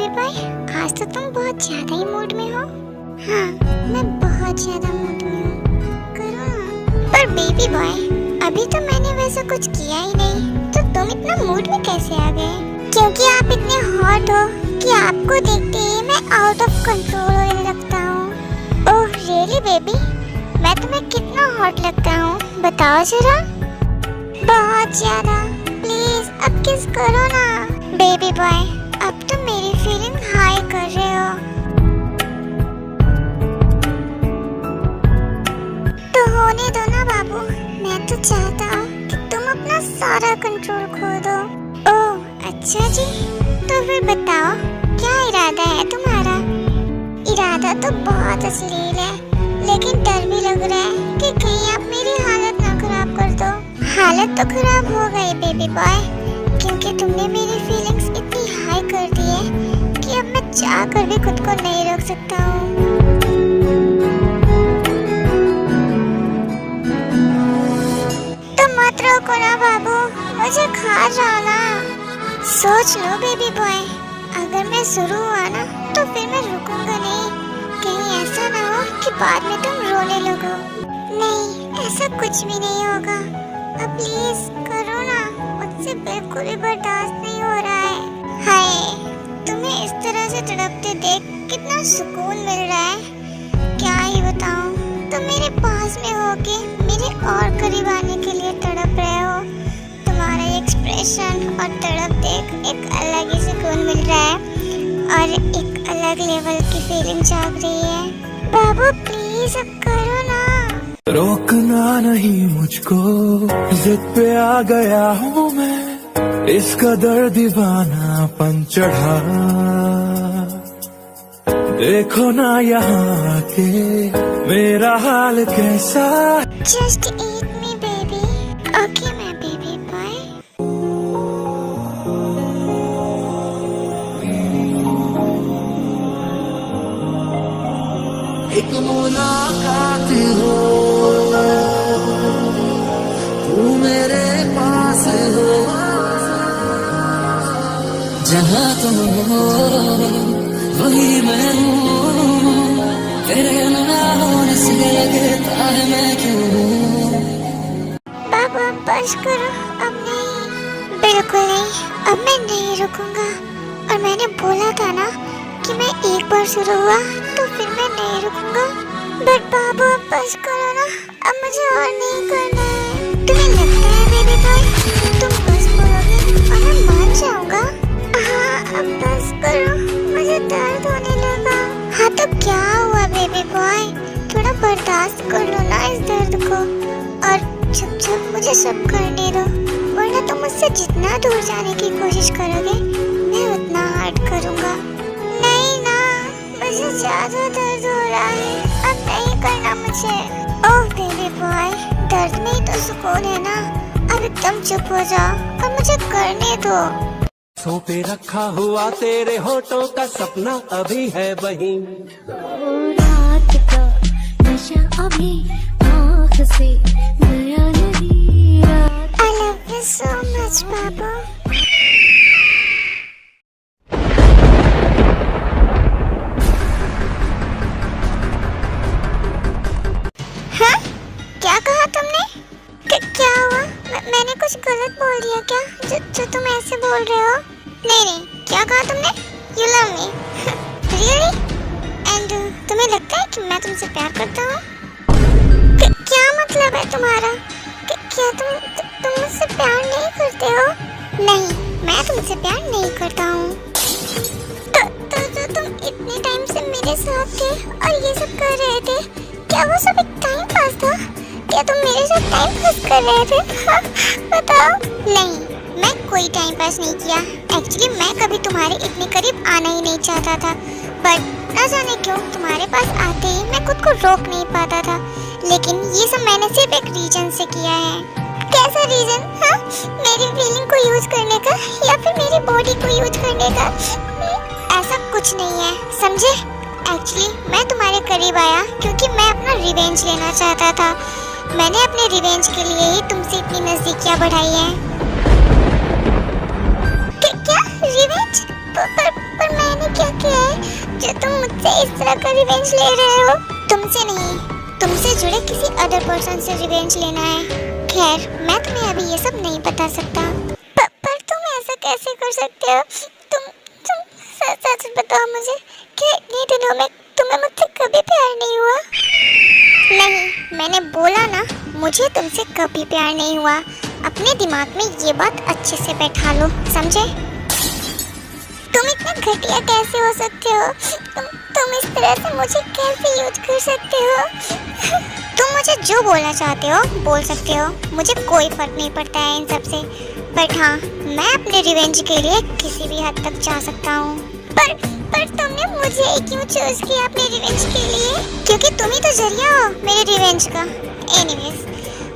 Baby boy, आज तो तुम बहुत ज्यादा ही मूड में हो। हाँ, मैं बहुत ज्यादा मूड में हूँ। करो ना। पर बेबी बॉय, अभी तो मैंने वैसा कुछ किया ही नहीं, तो तुम इतना मूड में कैसे आ गए? क्योंकि आप इतने हॉट हो कि आपको देखते ही मैं आउट ऑफ कंट्रोल होने लगता हूँ। ओह रियली बेबी, मैं तुम्हें कितना हॉट लगता हूँ बताओ जरा। बहुत ज्यादा। प्लीज अब किस करो ना। बेबी बॉय, अब तुम मेरी फीलिंग हाई कर रहे हो। तो होने दो ना बाबू, मैं तो चाहता हूँ कि तुम अपना सारा कंट्रोल खो दो। ओह अच्छा जी, तो फिर बताओ क्या इरादा है तुम्हारा? इरादा तो बहुत अश्लील है, लेकिन डर भी लग रहा है कि कहीं आप मेरी हालत ना खराब कर दो। हालत तो खराब हो गई बेबी बॉय, क्योंकि तुमने मेरी फीलिंग्स इतनी हाई कर दी है कि अब मैं चाह कर भी खुद को नहीं रोक सकता हूँ। तुम मत रोको ना बाबू, मुझे खा जाओ ना। सोच लो बेबी बॉय, अगर मैं शुरू हुआ ना तो फिर मैं रुकूंगा नहीं। कहीं ऐसा ना हो कि बाद में तुम रोने लगो। नहीं, ऐसा कुछ भी नहीं होगा। अब प्लीज करो ना, मुझसे बिल्कुल भी बर्दाश्त नहीं हो रहा है। हाय, तुम्हें इस तरह से तड़पते देख कितना सुकून मिल रहा है, क्या ही बताऊं। तुम मेरे पास में होके मेरे और करीब आने के लिए तड़प रहे हो। तुम्हारा एक्सप्रेशन और तड़प देख एक अलग ही सुकून मिल रहा है और एक अलग लेवल की फीलिंग जाग रही है। बाबू प्लीज अब करो ना। रोकना नहीं मुझको, जिद पे आ गया हूँ मैं, इसका दर्द दीवानापन चढ़ा। देखो ना यहाँ के मेरा हाल कैसा। Just eat me baby, okay my baby boy। एक मुलाकात हो, तू मेरे पास हो, जहाँ तुम हो वही मैं हूँ। तेरे ना होने से लगता है मैं क्यों हूँ। बाबा बस करो, अब नहीं, बिल्कुल नहीं, अब मैं नहीं रुकूंगा। और मैंने बोला था ना कि मैं एक बार शुरू हुआ तो फिर मैं नहीं रुकूंगा। बट बाबू अब बस करो ना, अब मुझे और नहीं करना है। तुम्हें लगता है बेबी बॉय तुम बस बोलोगे और मैं मान जाऊंगा? हाँ अब बस करो, मुझे दर्द होने लगा। हाँ तो क्या हुआ बेबी बॉय, थोड़ा बर्दाश्त कर लो ना इस दर्द को, और छुप छुप मुझे सब करने दो, वरना तुम मुझसे जितना दूर जाने की कोशिश करोगे मैं उतना हार्ड करूँगा। नहीं ना, मुझे ज्यादा दर्द हो रहा है, अब नहीं करना मुझे। ओह बेबी बॉय, दर्द में ही तो सुकून है ना। अब एकदम चुप हो जाओ और मुझे करने दो। सो पे रखा हुआ तेरे होठों का सपना अभी है वही। रात का नशा अभी आँख से गया नहीं। I love you so much बाबू। हाँ? क्या कहा तुमने? क्या हुआ? मैंने कुछ गलत बोल दिया क्या जो तुम ऐसे बोल रहे हो? नहीं, क्या कहा तुमने? You love me? Really? And तुम्हें लगता है कि मैं तुमसे प्यार करता हूँ? क्या मतलब है तुम्हारा? क्या तुम मुझसे प्यार नहीं करते हो? नहीं, मैं तुमसे प्यार नहीं करता हूँ। तो तुम इतने टाइम से मेरे साथ थे और ये सब कर रहे थे, क्या वो सब एक टाइम पास था? क्या तुम मेरे साथ टाइम पास कर रहे थे? हाँ, बताओ। नहीं, मैं कोई टाइम पास नहीं किया। एक्चुअली मैं कभी तुम्हारे इतने करीब आना ही नहीं चाहता था, बट न जाने क्यों तुम्हारे पास आते ही मैं खुद को रोक नहीं पाता था। लेकिन ये सब मैंने सिर्फ एक रीजन से किया है। कैसा रीजन? हाँ, मेरी फीलिंग को यूज करने का या फिर मेरी बॉडी को यूज करने का? ऐसा कुछ नहीं है, समझे? एक्चुअली मैं तुम्हारे करीब आया क्योंकि मैं अपना रिवेंज लेना चाहता था। मैंने अपने रिवेंज के लिए ही तुमसे इतनी नजदीकियां बढ़ाई हैं। क्या रिवेंज? पर मैंने क्या मुझसे इस तरह का रिवेंज ले रहे हो? तुमसे नहीं, तुमसे जुड़े किसी अदर पर्सन से रिवेंज लेना है। खैर, मैं तुम्हें अभी ये सब नहीं बता सकता। पर तुम ऐसा कैसे कर सकते हो? तुम सच बताओ मुझे कि इतने दिनों में तुम्हें मुझसे कभी प्यार नहीं हुआ? नहीं, मैंने बोला ना, मुझे तुमसे कभी प्यार नहीं हुआ। अपने दिमाग में ये बात अच्छे से बैठा लो, समझे? तुम इतने घटिया कैसे हो सकते हो? तुम इस तरह से मुझे कैसे यूज कर सकते हो? तुम मुझे जो बोलना चाहते हो बोल सकते हो, मुझे कोई फर्क नहीं पड़ता है इन सब से। बट हाँ, मैं अपने रिवेंज के लिए किसी भी हद तक जा सकता हूँ। पर तुमने मुझे क्यों चूज किया अपने रिवेंज के लिए? क्योंकि तुम ही तो जरिया हो मेरे रिवेंज का। एनीवेज,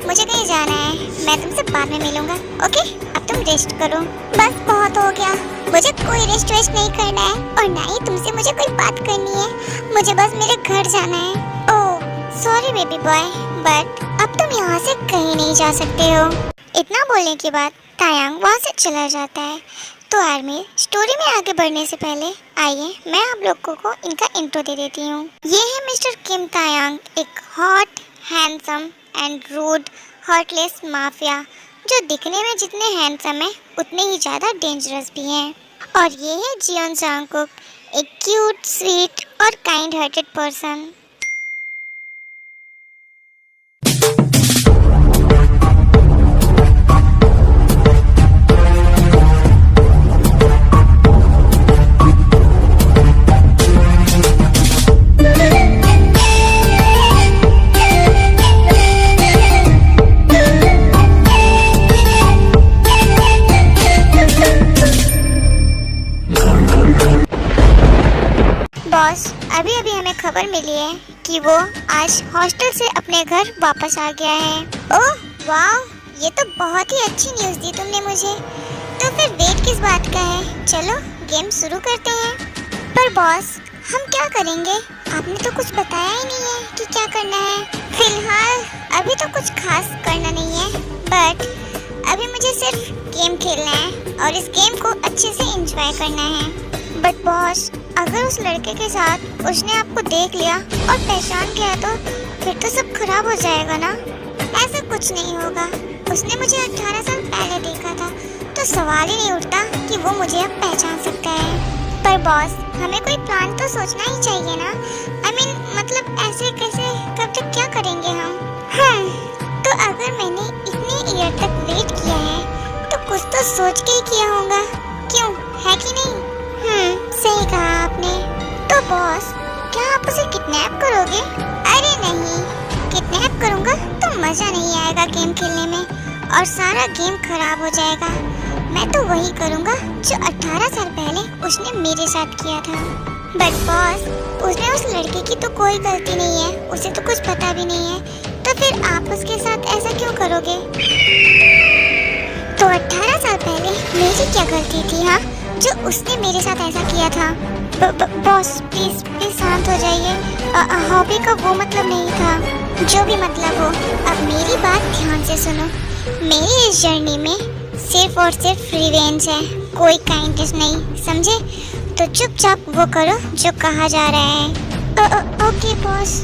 मुझे कहीं जाना है, मैं तुमसे बाद में मिलूंगा, ओके? अब तुम रेस्ट करो। बस बहुत हो गया, मुझे कोई रेस्ट वेस्ट नहीं करना है और ना ही तुमसे मुझे कोई बात करनी है। मुझे बस मेरे घर जाना है। Oh sorry baby boy, but अब तुम यहाँ से कहीं नहीं जा सकते हो। इतना बोलने के बाद तायांग वहाँ से चला जाता है। तो आर्मी, स्टोरी में आगे बढ़ने से पहले आइए मैं आप लोगों को इनका इंट्रो दे देती हूँ। ये है मिस्टर किम तायांग, एक hot, handsome and rude, heartless mafia जो दिखने में जितने हैंडसम है उतने ही ज़्यादा डेंजरस भी हैं। और ये है जियोन जंगकुक, एक क्यूट, स्वीट और काइंड हार्टेड पर्सन। बॉस, अभी अभी हमें खबर मिली है कि वो आज हॉस्टल से अपने घर वापस आ गया है। ओह वाह, ये तो बहुत ही अच्छी न्यूज़ दी तुमने मुझे। तो फिर वेट किस बात का है? चलो गेम शुरू करते हैं। पर बॉस, हम क्या करेंगे? आपने तो कुछ बताया ही नहीं है कि क्या करना है। फिलहाल अभी तो कुछ खास करना नहीं है, बट अभी मुझे सिर्फ गेम खेलना है और इस गेम को अच्छे से एंजॉय करना है। बट बॉस, अगर उस लड़के के साथ उसने आपको देख लिया और पहचान गया तो फिर तो सब खराब हो जाएगा ना? ऐसा कुछ नहीं होगा। उसने मुझे 18 साल पहले देखा था, तो सवाल ही नहीं उठता कि वो मुझे अब पहचान सकता है। पर बॉस, हमें कोई प्लान तो सोचना ही चाहिए ना? मतलब ऐसे कैसे, कब तक क्या करेंगे हम? हाँ, तो अगर मैंने इतने ईयर तक वेट किया है तो कुछ तो सोच के ही किया होगा, क्यों, है कि नहीं? सही कहा आपने। तो बॉस, क्या आप उसे किडनैप करोगे? अरे नहीं, किडनैप करूँगा तो मज़ा नहीं आएगा गेम खेलने में और सारा गेम खराब हो जाएगा। मैं तो वही करूँगा जो 18 साल पहले उसने मेरे साथ किया था। बट बॉस, उसमें उस लड़के की तो कोई गलती नहीं है, उसे तो कुछ पता भी नहीं है, तो फिर आप उसके साथ ऐसा क्यों करोगे? तो 18 साल पहले मेरी क्या गलती थी, हाँ, जो उसने मेरे साथ ऐसा किया था? बॉस प्लीज शांत हो जाइए। हॉबी का वो मतलब नहीं था। जो भी मतलब हो, अब मेरी बात ध्यान से सुनो। मेरी इस जर्नी में सिर्फ और सिर्फ रिवेंज है, कोई काइंडनेस नहीं, समझे? तो चुपचाप वो करो जो कहा जा रहा है। Okay boss.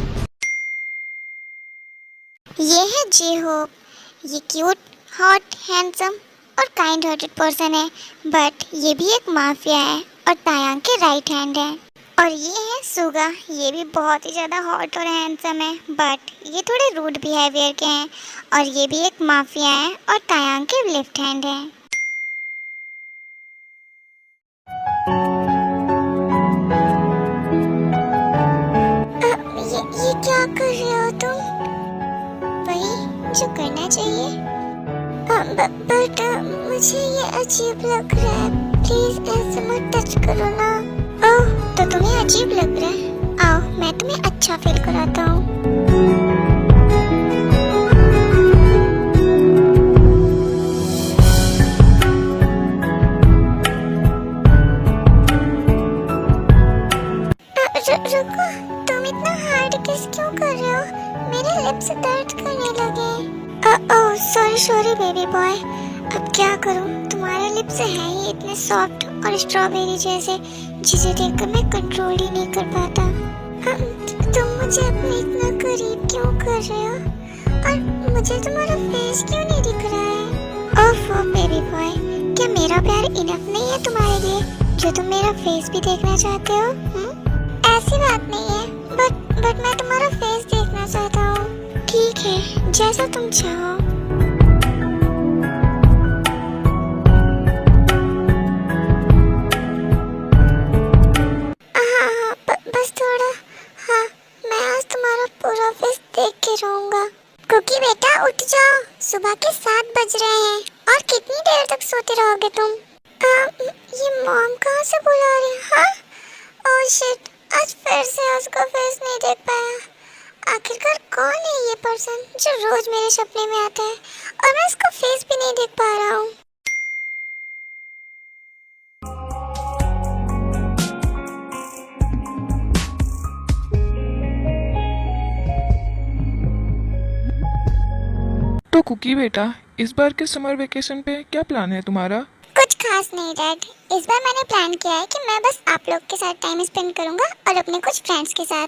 ये है जे होप, ये क्यूट, हॉट, हैंडसम और काइंड हार्टेड पर्सन है, बट ये भी एक माफिया है और तायांग के राइट हैंड है। और ये है सुगा, ये भी बहुत ही ज़्यादा हॉट और हैंडसम है, बट ये थोड़े रूड बिहेवियर के हैं और ये भी एक माफिया है और तायांग के लेफ्ट हैंड है। ये क्या कर रहे हो तुम? वही जो करना चाहिए। बट मुझे ये अजीब लग रहा है, प्लीज ऐसे मत टच करो ना। ओह, तो तुम्हें अजीब लग रहा है? आओ, मैं तुम्हें अच्छा फील कराता हूँ। रुको, तुम इतना हार्ड किस क्यों कर रहे हो? मेरे लिप्स दर्द करने लगे। ओह सॉरी बेबी बॉय, अब क्या करूं, तुम्हारे लिप्स हैं ही इतने सॉफ्ट और स्ट्रॉबेरी जैसे, जिसे देखकर मैं कंट्रोल ही नहीं कर पाता। तुम मुझे अपने इतना करीब क्यों कर रहे हो, और मुझे तुम्हारा फेस क्यों नहीं दिख रहा है? ओह बेबी बॉय, क्या मेरा प्यार इनफ नहीं है तुम्हारे लिए, जो तुम मेरा फेस भी देखना चाहते हो? ऐसी बात नहीं है, बट मैं तुम्हारा फेस देखना चाहता हूँ। ठीक है, जैसा तुम चाहो। बस थोड़ा, हाँ, मैं आज तुम्हारा पूरा फेस देख के रहूंगा। कुकी बेटा उठ जाओ, सुबह के 7 बज रहे हैं, और कितनी देर तक सोते रहोगे तुम? ये मॉम कहाँ से बुला रही है? हाँ, ओह शिट, आज फिर से उसका फेस नहीं देख पाया। आखिरकार कौन है ये पर्सन जो रोज मेरे सपने में आता है, और मैं उसका फेस भी नहीं देख पा रहा हूँ। तो कुकी बेटा, इस बार के समर वेकेशन पे क्या प्लान है तुम्हारा? कुछ खास नहीं डैड, इस बार मैंने प्लान किया है कि मैं बस आप लोग के साथ टाइम स्पेंड करूंगा और अपने कुछ फ्रेंड्स के साथ।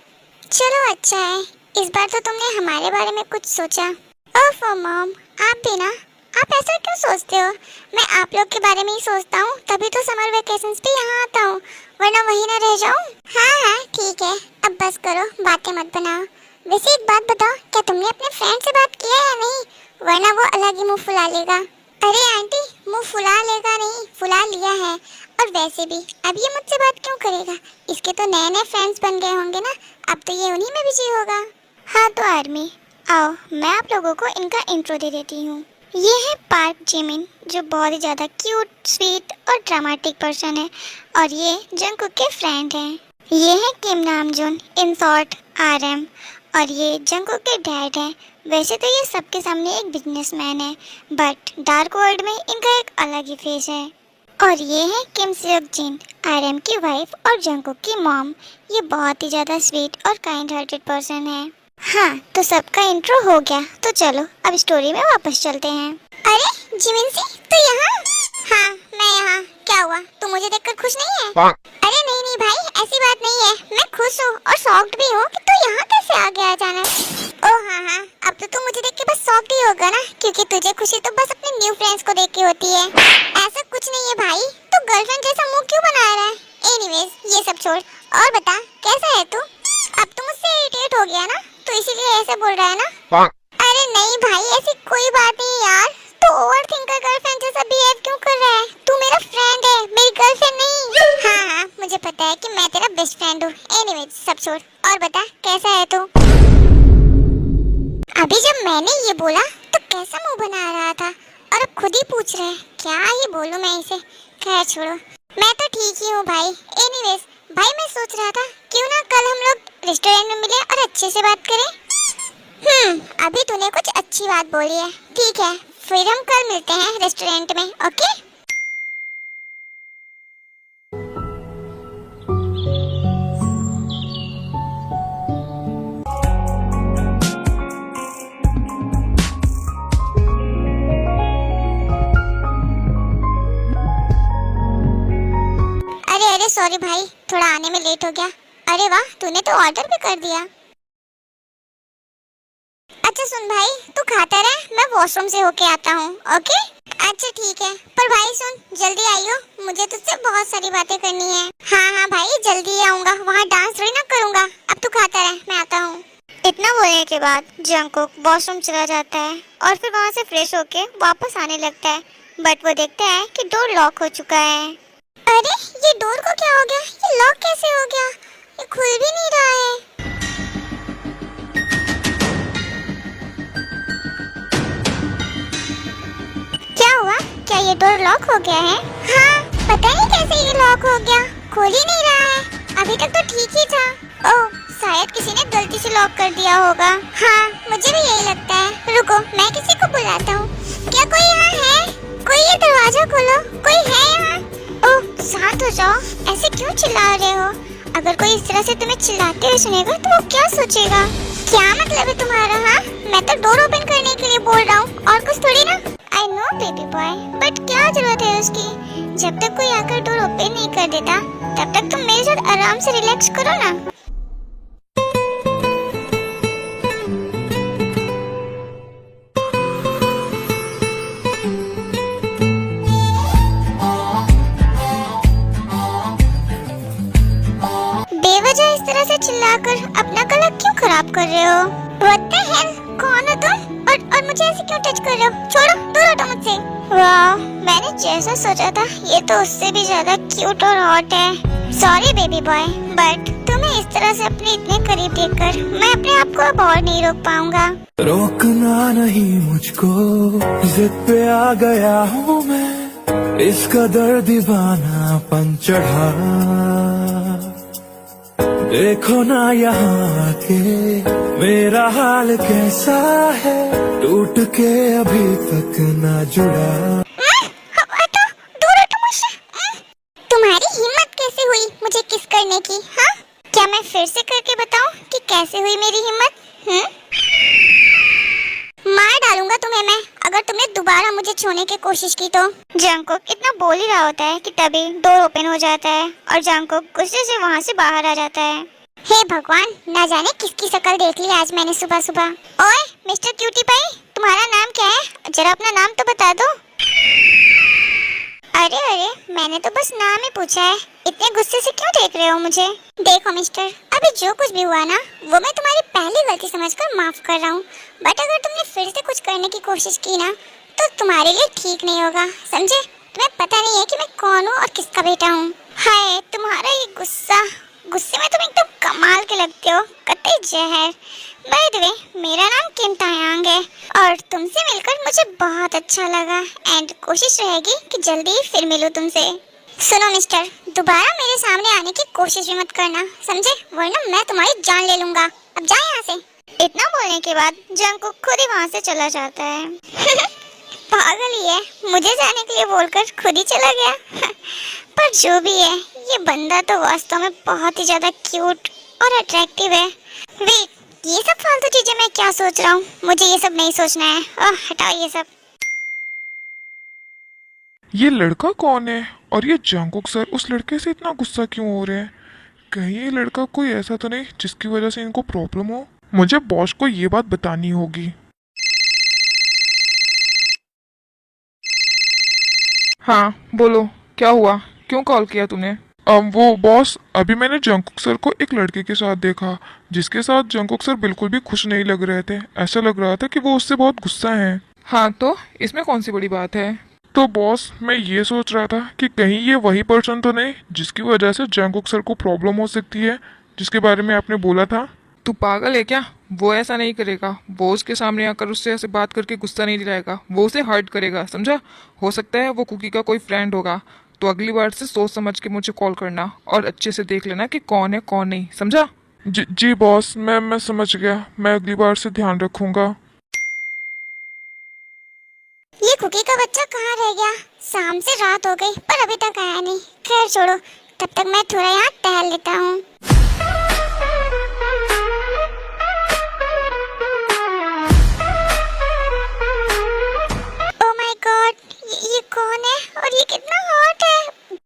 चलो अच्छा है, इस बार तो तुमने हमारे बारे में कुछ सोचा। ओह मॉम, आप भी ना, आप ऐसा क्यों सोचते हो? मैं आप लोग के बारे में ही सोचता हूँ, तभी तो समर वेकेशंस पे यहाँ आता हूँ, वरना वहीं ना रह जाऊँ। हाँ ठीक है, अब बस करो, बातें मत बनाओ। वैसे एक बात बताओ, क्या तुमने अपने फ्रेंड से बात किया है या नहीं, वरना वो अलग ही मुंह फुला लेगा। अरे आंटी, मुंह फुला लेगा नहीं, फुला लिया है। और वैसे भी अब ये मुझसे बात क्यों करेगा, इसके तो नए नए फ्रेंड्स बन गए होंगे ना, अब तो ये उन्हीं में बिजी होगा। हाँ तो आर्मी, आओ मैं आप लोगों को इनका इंट्रो दे देती हूँ। ये है पार्क जिमिन, जो बहुत ही ज़्यादा क्यूट, स्वीट और ड्रामेटिक पर्सन है, और ये जंगकुक के फ्रेंड हैं। ये है किम नामजून, इन शॉर्ट RM, और ये जंगकुक के डैड हैं। वैसे तो ये सबके सामने एक बिजनेसमैन है, बट डार्क वर्ल्ड में इनका एक अलग ही फेस है। और ये है किम सेok जिन, RM की वाइफ और जंगकुक की मॉम। ये बहुत ही ज़्यादा स्वीट और काइंड हार्टेड पर्सन है। हाँ तो सबका इंट्रो हो गया, तो चलो अब स्टोरी में वापस चलते हैं। अरे जिमिनसी, तो यहाँ? हाँ मैं यहाँ। क्या हुआ, तुम मुझे देखकर खुश नहीं है? अरे नहीं भाई, ऐसी बात नहीं है, मैं खुश हूँ और शॉक्ड भी हूँ कि तू यहाँ कैसे आ गया अचानक। ओह हाँ, अब तो तू मुझे देख के बस शॉक्ड ही होगा ना, क्योंकि तुझे खुशी तो बस अपने न्यू फ्रेंड्स को देख के होती है। ऐसा कुछ नहीं है भाई, तू गर्लफ्रेंड जैसा मुंह क्यों बना रहा है? एनीवेज ये सब छोड़, और बता कैसा है तू? अब तो मुझसे इरिटेट हो गया ना, तो इसीलिए ऐसे बोल रहा है ना? अरे नहीं भाई, ऐसी कोई बात नहीं यार, तू ओवरथिंकर गर्लफ्रेंड जैसा बिहेव क्यों कर रहा है? तू मेरा फ्रेंड है, मेरी गर्लफ्रेंड नहीं। हाँ मुझे पता है कि मैं तेरा बेस्ट फ्रेंड हूँ। एनीवेज सब छोड़, और बता कैसा है तू? अभी जब मैंने ये बोला तो कैसा मुंह बना रहा था, और अब खुद ही पूछ रहे हैं क्या ही बोलूं मैं इसे। खैर छोड़ो, मैं तो ठीक ही हूँ भाई। एनीवेज भाई, मैं सोच रहा था क्यों ना कल हम लोग रेस्टोरेंट में मिले और अच्छे से बात करें। अभी तूने कुछ अच्छी बात बोली है, ठीक है, फिर हम कल मिलते हैं रेस्टोरेंट में, ओके? अरे सॉरी भाई, थोड़ा आने में लेट हो गया। अरे वाह, तूने तो ऑर्डर भी कर दिया। अच्छा सुन भाई, तू खाता रह, मैं वॉशरूम से होके आता हूँ, ओके? अच्छा ठीक है, पर भाई सुन, जल्दी आइयो, मुझे तुझसे बहुत सारी बातें करनी है। हाँ भाई जल्दी आऊंगा, वहाँ डांस थोड़ी ना करूँगा। अब तू खाता रह, मैं आता हूँ। इतना बोलने के बाद जंगकुक वॉशरूम चला जाता है और फिर वहाँ से फ्रेश होके वापस आने लगता है, बट वो देखता है कि डोर लॉक हो चुका है। अरे ये डोर को क्या हो गया? ये लॉक कैसे हो गया? ये खुल भी नहीं रहा है। क्या हुआ? क्या ये डोर लॉक हो गया है? हाँ, पता नहीं कैसे ये लॉक हो गया, खुल ही नहीं रहा है। अभी तक तो ठीक ही था। ओह, शायद किसी ने गलती से लॉक कर दिया होगा। हाँ, मुझे भी यही लगता है। रुको, मैं किसी को बुलाता हूँ। क्या कोई यहाँ है? कोई ये दरवाजा खोलो, कोई है यहाँ? ओह, शांत हो जाओ, ऐसे क्यों चिल्ला रहे हो? अगर कोई इस तरह से तुम्हें चिल्लाते हुए सुनेगा तो वो क्या सोचेगा? क्या मतलब है तुम्हारा? हाँ, मैं तो डोर ओपन करने के लिए बोल रहा हूँ और कुछ थोड़ी ना। I I know baby boy, but क्या जरूरत है उसकी? जब तक कोई आकर डोर ओपन नहीं कर देता तब तक तुम मेरे साथ आराम से रिलैक्स करो ना। बेवजह इस तरह से चिल्लाकर अपना गला क्यों खराब कर रहे हो? What the hell? कौन हो तुम? और मुझे ऐसे क्यों टच कर रहे हो? छोड़ो, दूर हटो मुझसे। वाह, मैंने जैसा सोचा था ये तो उससे भी ज्यादा क्यूट और हॉट है। सॉरी बेबी बॉय, बट तुम्हें इस तरह से अपने इतने करीब देखकर मैं अपने आप को अब और नहीं रोक पाऊंगा। रोकना नहीं मुझको, जिद पे आ गया हूँ मैं, इसका दर्द दीवानापन चढ़ा। देखो ना यहाँ के मेरा हाल कैसा है, टूट के अभी तक ना जुड़ा। हटो, दूर हटो मुझसे। तुम्हारी हिम्मत कैसे हुई मुझे किस करने की? हाँ, क्या मैं फिर से करके बताऊं कि कैसे हुई मेरी हिम्मत? मार डालूंगा तुम्हें मैं अगर तुमने दोबारा मुझे छूने की कोशिश की तो। जंगकुक इतना बोल ही रहा होता है कि तभी डोर ओपन हो जाता है और जंगकुक गुस्से से वहाँ से बाहर आ जाता है। हे भगवान, ना जाने किसकी शक्ल देख ली आज मैंने सुबह सुबह। ओए मिस्टर क्यूटी पाई, तुम्हारा नाम क्या है? जरा अपना नाम तो बता दो। अरे अरे, मैंने तो बस नाम ही पूछा है, इतने गुस्से से क्यों देख रहे हो मुझे? देखो मिस्टर, अभी जो कुछ भी हुआ ना वो मैं तुम्हारी पहली गलती समझकर माफ कर रहा हूँ, बट अगर तुमने फिर से कुछ करने की कोशिश की ना तो तुम्हारे लिए ठीक नहीं होगा, समझे? तुम्हें पता नहीं है कि मैं कौन हूँ और किसका बेटा हूँ। हाय, तुम्हारा ये गुस्से में तुम एकदम कमाल के लगते हो, कतई जहर। बाय द वे, मेरा नाम किम तायांग है और तुमसे मिलकर मुझे बहुत अच्छा लगा एंड कोशिश रहेगी कि जल्दी ही फिर मिलूं तुमसे। सुनो मिस्टर, दोबारा मेरे सामने आने की कोशिश भी मत करना, समझे? वरना मैं तुम्हारी जान ले लूंगा। अब जाए यहाँ से। इतना बोलने के बाद जंगकुक खुद ही वहाँ से चला जाता है। पागल ही है, मुझे जाने के लिए बोलकर खुद ही चला गया। पर जो भी है, ये बंदा तो वास्तव में बहुत ही ज्यादा क्यूट और अट्रैक्टिव है। वेट, ये सब फालतू चीजें मैं क्या सोच रहा हूँ? मुझे ये सब नहीं सोचना है। हटाओ ये सब। ये लड़का कौन है और ये जंगकुक सर उस लड़के से इतना गुस्सा क्यों हो रहे हैं? कहीं ये लड़का कोई ऐसा तो नहीं जिसकी वजह से इनको प्रॉब्लम हो? मुझे बॉस को ये बात बतानी होगी। हाँ बोलो, क्या हुआ? क्यों कॉल किया तूने? वो बॉस, अभी मैंने जंगकुक सर को एक लड़के के साथ देखा जिसके साथ जंगकुक सर बिल्कुल भी खुश नहीं लग रहे थे। ऐसा लग रहा था कि वो उससे बहुत गुस्सा है। हाँ तो इसमें कौन सी बड़ी बात है? तो बॉस, मैं ये सोच रहा था कि कहीं ये वही पर्सन तो नहीं जिसकी वजह से जंगकुक सर को प्रॉब्लम हो सकती है, जिसके बारे में आपने बोला था। तू पागल है क्या? वो ऐसा नहीं करेगा। वो उसके सामने आकर उससे ऐसे बात करके गुस्सा नहीं दिलाएगा, वो उसे हर्ट करेगा, समझा? हो सकता है वो कुकी का कोई फ्रेंड होगा। तो अगली बार से सोच समझ के मुझे कॉल करना और अच्छे से देख लेना कि कौन है कौन नहीं, समझा? जी बॉस, मैं समझ गया। मैं अगली बार से ध्यान रखूंगा। ये कुकी का बच्चा कहाँ रह गया? शाम से रात हो गई पर अभी तक आया नहीं। खैर छोड़ो, तब तक मैं थोड़ा यहाँ टहल लेता हूँ। ओह माय गॉड, ये कौन है और ये कितना हॉट है?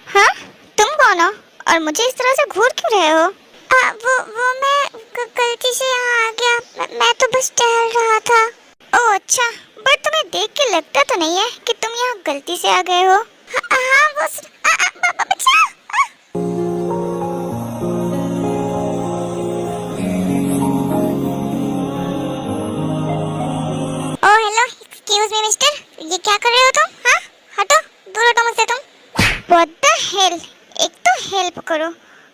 हाँ, तुम कौन हो और मुझे इस तरह से घूर क्यों रहे हो? वो मैं गलती से यहाँ आ गया। मैं तो बस टहल रहा था। ओह अच्छा, बट तुम्हें देख के लगता तो नहीं है कि तुम यहाँ गलती से आ गए हो। हाँ बस बच्चा। Oh hello, excuse me mister, ये क्या कर रहे हो तुम? हाँ हटो, दूर हटो मुझसे तुम। व्हाट द हेल, एक तो हेल्प करो,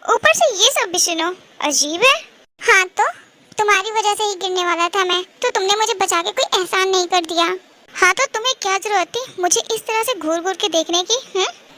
ऊपर से ये सब भी सुनो, अजीब है। हाँ तो तुम्हारी वजह से ही गिरने वाला था मैं, तो तुमने मुझे बचा के कोई एहसान नहीं कर दिया। हाँ तो तुम्हें क्या जरूरत थी मुझे इस तरह से घूर घूर के देखने की?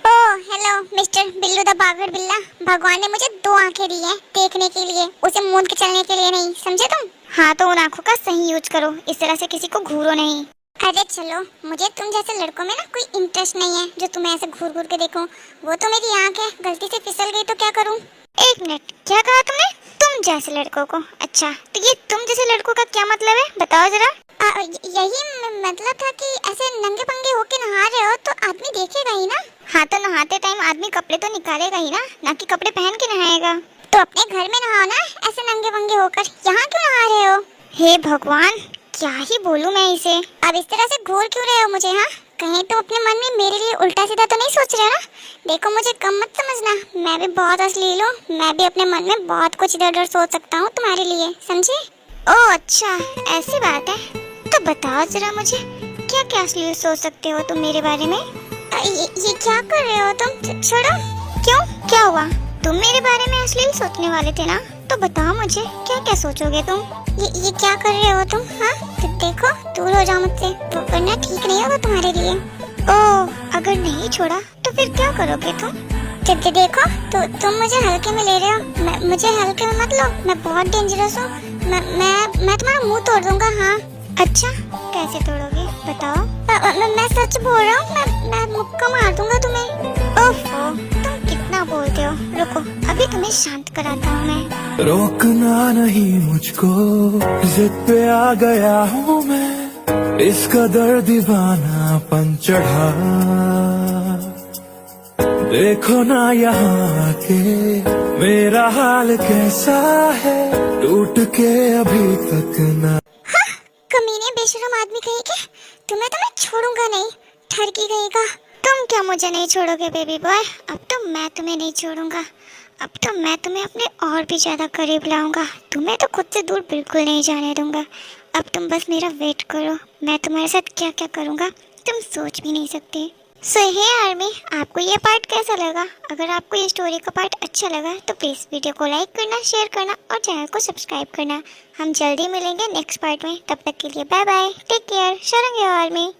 Oh hello mister Billu the बागड़ बिल्ला, भगवान ने मुझे 2 आंखें दी हैं देखने के लिए, उसे मूंद के चलने के लिए नहीं, समझे तुम? हाँ तो उन आंखों का सही यूज करो, इस तरह से किसी को घूरो नहीं। अरे चलो, मुझे तुम जैसे लड़कों में ना कोई इंटरेस्ट नहीं है जो तुम्हें ऐसे घूर घूर के देखूं। वो तो मेरी आंख है, गलती से फिसल गई तो क्या करूं? 1 मिनट, क्या कहा तुमने? तुम जैसे लड़कों को? अच्छा, तो ये तुम जैसे लड़कों का क्या मतलब है, बताओ जरा। यही मतलब था कि ऐसे नंगे पंगे होके नहा रहे हो तो आदमी देखेगा ही ना। हाँ तो नहाते टाइम आदमी कपड़े तो निकालेगा ही ना कि कपड़े पहन के नहाएगा। तो अपने घर में नहाओ ना, ऐसे नंगे पंगे होकर यहाँ क्यों नहा रहे हो? हे भगवान, क्या ही बोलूं मैं इसे। अब इस तरह से घूर क्यों रहे हो मुझे? हाँ, कहीं तो अपने मन में मेरे लिए उल्टा सीधा तो नहीं सोच रहे ना? देखो मुझे कम मत समझना, मैं भी बहुत अश्लील हूँ। मैं भी अपने मन में बहुत कुछ इधर उधर सोच सकता हूँ तुम्हारे लिए, समझे? ओह अच्छा, ऐसी बात है। तो बताओ जरा मुझे, क्या क्या अश्लील सोच सकते हो तुम मेरे बारे में? ये क्या कर रहे हो तुम? छोड़ो। क्यों, क्या हुआ? तुम मेरे बारे में अश्लील सोचने वाले थे ना? तो बताओ मुझे, क्या क्या सोचोगे तुम? ये क्या कर रहे हो तुम? हाँ तो देखो, दूर हो जाओ मुझसे, वरना ठीक नहीं होगा तुम्हारे लिए। ओह, अगर नहीं छोड़ा तो फिर क्या करोगे तुम? जब देखो तो तुम मुझे हल्के में ले रहे हो। मुझे हल्के में मत लो, मैं बहुत डेंजरस हूँ। मैं तुम्हारा मुंह तोड़ दूंगा। हाँ अच्छा, कैसे तोड़ोगे बताओ? मैं सच बोल रहा हूँ, मैं मुक्का मार दूंगा तुम्हें। ओफो, तुम कितना बोलते हो। रुको, अभी तुम्हें शांत कराता हूँ मैं। रोकना नहीं मुझको, जिद पे आ गया हूँ मैं, इस कदर दीवानापन चढ़ा। देखो ना यहाँ के मेरा हाल कैसा है, टूट के अभी तक ना। कमीने बेशरम आदमी कहीं के, तुम्हें तो मैं छोड़ूंगा नहीं, ठरकी गई का। तुम क्या मुझे नहीं छोड़ोगे बेबी बॉय? अब तो मैं तुम्हें नहीं छोड़ूंगा। अब तो मैं तुम्हें अपने और भी ज्यादा करीब लाऊंगा। तुम्हें तो खुद से दूर बिल्कुल नहीं जाने दूंगा। अब तुम बस मेरा वेट करो, मैं तुम्हारे साथ क्या क्या करूंगा तुम सोच भी नहीं सकते। सो हे आर्मी, आपको ये पार्ट कैसा लगा? अगर आपको ये स्टोरी का पार्ट अच्छा लगा तो प्लीज़ वीडियो को लाइक करना, शेयर करना और चैनल को सब्सक्राइब करना। हम जल्दी मिलेंगे नेक्स्ट पार्ट में, तब तक के लिए बाय बाय, टेक केयर, शरण आर्मी।